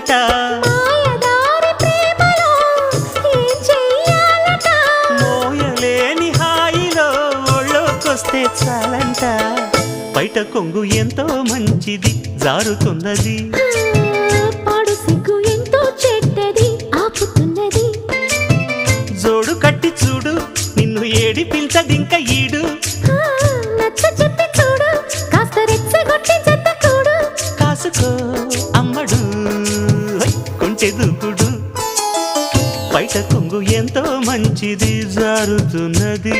చేయాలట మాయదారి ప్రేమలో ఏం చెయ్యాలట మోయలేని హాయిలో ఒళ్ళోకొస్తే చాలంట బయట కొంగు ఎంతో మంచిది జారుతున్నది పాడు సిగ్గు ఎంతో చెడ్డది ఆపుతున్నది జోడు కట్టి చూడు నిన్ను ఏడిపించదింక ఈడు నచ్చ చెప్పి చూడు కాస్త రెచ్చగొట్టి జత కూడు కాసుకో అమ్మడు కొంచె దూకుడు బయట కొంగు ఎంతో మంచిది జారుతున్నది